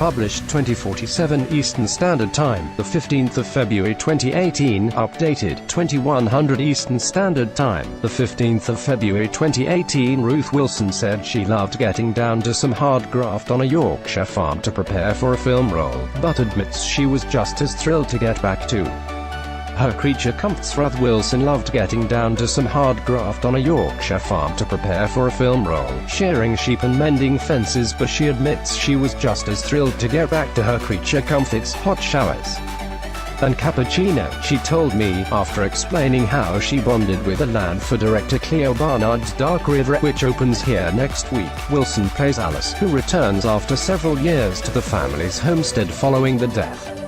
published 2047 Eastern Standard Time, the 15th of February 2018, updated 2100 Eastern Standard Time, the 15th of February 2018. Ruth Wilson said she loved getting down to some hard graft on a Yorkshire farm to prepare for a film role, but admits she was just as thrilled to get back to her creature comforts. Ruth Wilson loved getting down to some hard graft on a Yorkshire farm to prepare for a film role, shearing sheep and mending fences, but she admits she was just as thrilled to get back to her creature comforts, hot showers and cappuccino. She told me, after explaining how she bonded with the land for director Clio Barnard's Dark River, which opens here next week. Wilson plays Alice, who returns after several years to the family's homestead following the death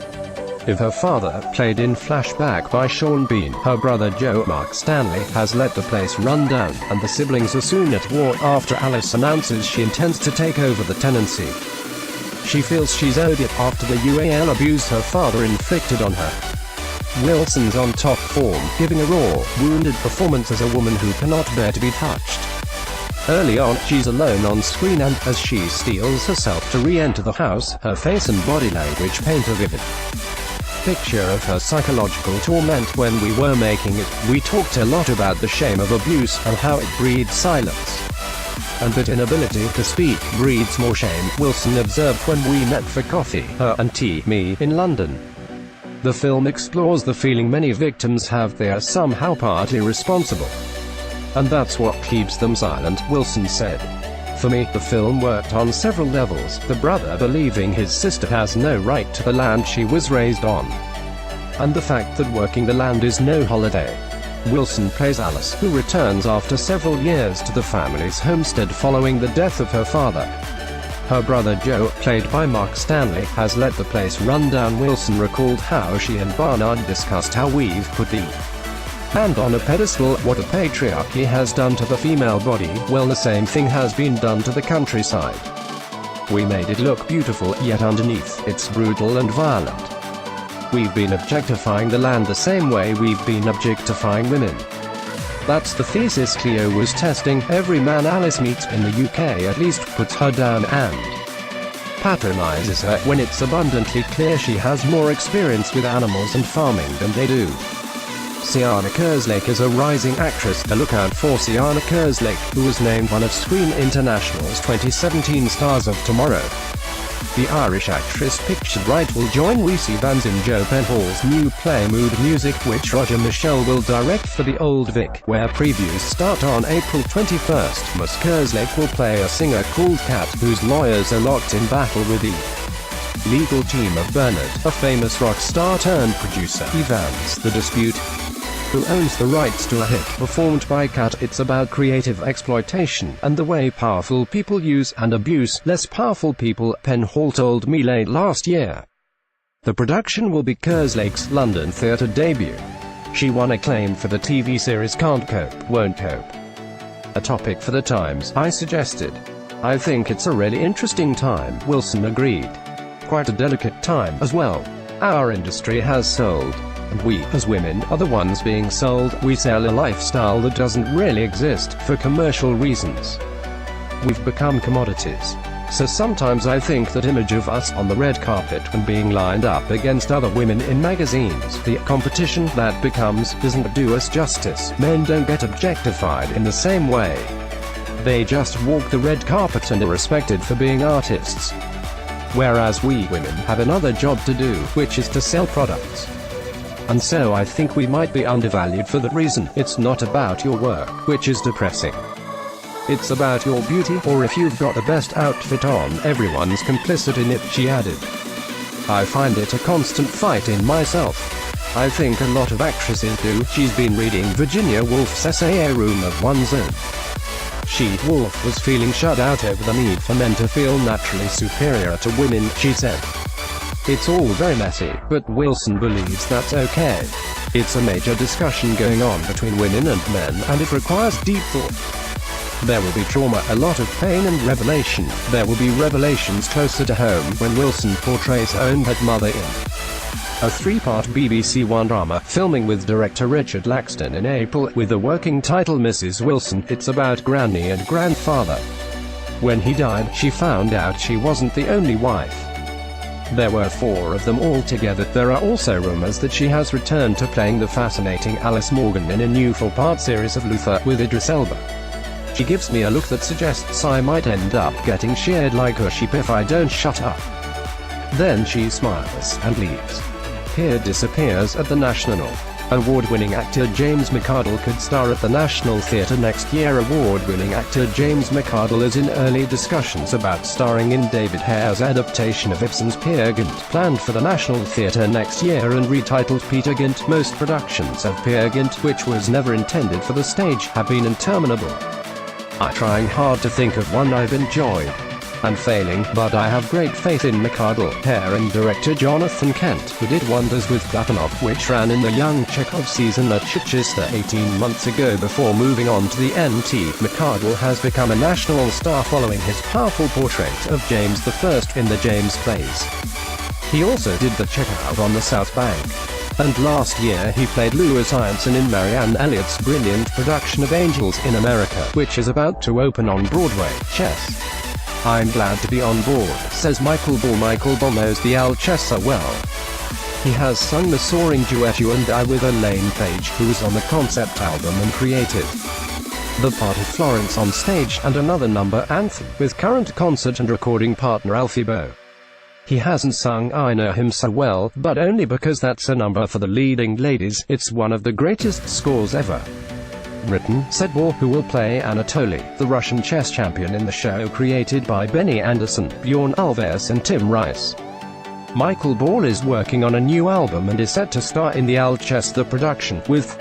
of her father, played in Flashback by Sean Bean. Her brother Joe, Mark Stanley, has let the place run down, and the siblings are soon at war after Alice announces she intends to take over the tenancy. She feels she's owed it after the UAL abuse her father inflicted on her. Wilson's on top form, giving a raw, wounded performance as a woman who cannot bear to be touched. Early on, she's alone on screen, and as she steels herself to re-enter the house, her face and body language paint a vivid picture of her psychological torment. When we were making it, we talked a lot about the shame of abuse, and how it breeds silence, and that inability to speak breeds more shame, Wilson observed when we met for coffee, her and me, in London. The film explores the feeling many victims have they are somehow partly responsible, and that's what keeps them silent, Wilson said. For me, the film worked on several levels, the brother believing his sister has no right to the land she was raised on, and the fact that working the land is no holiday. Wilson plays Alice, who returns after several years to the family's homestead following the death of her father. Her brother Joe, played by Mark Stanley, has let the place run down. Wilson recalled how she and Barnard discussed how we've put the and on a pedestal, what a patriarchy has done to the female body. Well, the same thing has been done to the countryside. We made it look beautiful, yet underneath, it's brutal and violent. We've been objectifying the land the same way we've been objectifying women. That's the thesis Clio was testing. Every man Alice meets in the UK at least puts her down and patronizes her, when it's abundantly clear she has more experience with animals and farming than they do. Sienna Kerslake is a rising actress. A look out for Sienna Kerslake, who was named one of Screen International's 2017 Stars of Tomorrow. The Irish actress pictured right will join Rhys Evans in Joe Penhall's new play Mood Music, which Roger Michell will direct for the Old Vic, where previews start on April 21st. Miss Kerslake will play a singer called Kat, whose lawyers are locked in battle with the legal team of Barnard, a famous rock star turned producer. Evans, the dispute, who owns the rights to a hit performed by Kat. It's about creative exploitation, and the way powerful people use and abuse less powerful people, Penhall told me late last year. The production will be Kerslake's London theatre debut. She won acclaim for the TV series Can't Cope, Won't Cope, a topic for the Times, I suggested. I think it's a really interesting time, Wilson agreed. Quite a delicate time as well. Our industry has sold, and we, as women, are the ones being sold. We sell a lifestyle that doesn't really exist, for commercial reasons. We've become commodities. So sometimes I think that image of us on the red carpet and being lined up against other women in magazines, the competition that becomes, doesn't do us justice. Men don't get objectified in the same way. They just walk the red carpet and are respected for being artists. Whereas we women have another job to do, which is to sell products. And so I think we might be undervalued for that reason. It's not about your work, which is depressing. It's about your beauty, or if you've got the best outfit on, everyone's complicit in it, she added. I find it a constant fight in myself. I think a lot of actresses do. She's been reading Virginia Woolf's essay A Room of One's Own. Woolf was feeling shut out over the need for men to feel naturally superior to women, she said. It's all very messy, but Wilson believes that's okay. It's a major discussion going on between women and men, and it requires deep thought. There will be trauma, a lot of pain and revelation. There will be revelations closer to home when Wilson portrays her own dead mother in a 3-part BBC One drama, filming with director Richard Laxton in April, with the working title Mrs. Wilson. It's about Granny and grandfather. When he died, she found out she wasn't the only wife. There were 4 of them altogether. There are also rumors that she has returned to playing the fascinating Alice Morgan in a new 4-part series of Luther with Idris Elba. She gives me a look that suggests I might end up getting sheared like a sheep if I don't shut up. Then she smiles and leaves. Peer disappears at the National. Award-winning actor James McArdle could star at the National Theatre next year. Award-winning actor James McArdle is in early discussions about starring in David Hare's adaptation of Ibsen's Peer Gynt, planned for the National Theatre next year and retitled Peter Gynt. Most productions of Peer Gynt, which was never intended for the stage, have been interminable. I'm trying hard to think of one I've enjoyed. And failing, but I have great faith in McArdle, Hare and director Jonathan Kent, who did wonders with Platonov, which ran in the Young Chekhov season at Chichester 18 months ago before moving on to the NT. McArdle has become a national star following his powerful portrait of James I in the James plays. He also did the Chekhov on the South Bank. And last year he played Louis Ianson in Marianne Elliott's brilliant production of Angels in America, which is about to open on Broadway. Chess. I'm glad to be on board, says Michael Ball. Michael Ball knows the Alchessa well. He has sung the soaring duet You and I with Elaine Paige, who was on the concept album and created the part of Florence on stage, and another number, Anthem, with current concert and recording partner Alfie Boe. He hasn't sung I Know Him So Well, but only because that's a number for the leading ladies. It's one of the greatest scores ever written, said Ball, who will play Anatoly, the Russian chess champion in the show created by Benny Anderson, Bjorn Ulvaeus and Tim Rice. Michael Ball is working on a new album and is set to star in the Alchessa production, with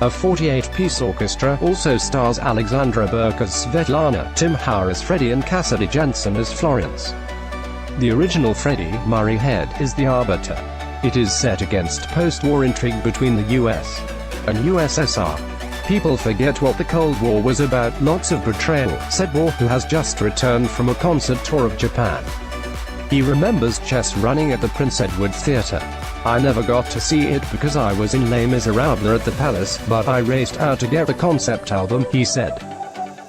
a 48-piece orchestra. Also stars Alexandra Burke as Svetlana, Tim Howard as Freddie and Cassidy Jensen as Florence. The original Freddie, Murray Head, is the arbiter. It is set against post-war intrigue between the US and USSR. People forget what the Cold War was about. Lots of betrayal, said Ball, who has just returned from a concert tour of Japan. He remembers chess running at the Prince Edward Theatre. I never got to see it because I was in Les Miserables at the Palace, but I raced out to get the concept album, he said.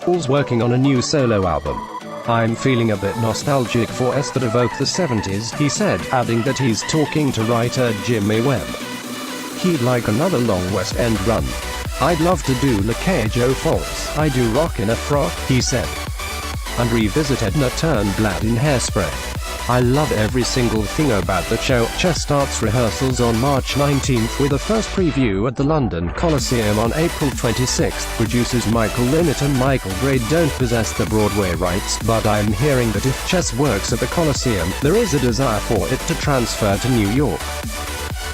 Ball's working on a new solo album. I'm feeling a bit nostalgic for S that evoke the 70s, he said, adding that he's talking to writer Jimmy Webb. He'd like another long West End run. I'd love to do La Cage aux Folles, I do rock in a frock, he said. And revisit Edna Turnblad in Hairspray. I love every single thing about the show. Chess starts rehearsals on March 19th with a first preview at the London Coliseum on April 26th. Producers Michael Linnett and Michael Gray don't possess the Broadway rights, but I'm hearing that if chess works at the Coliseum, there is a desire for it to transfer to New York.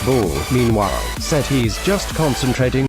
Ball, meanwhile, said he's just concentrating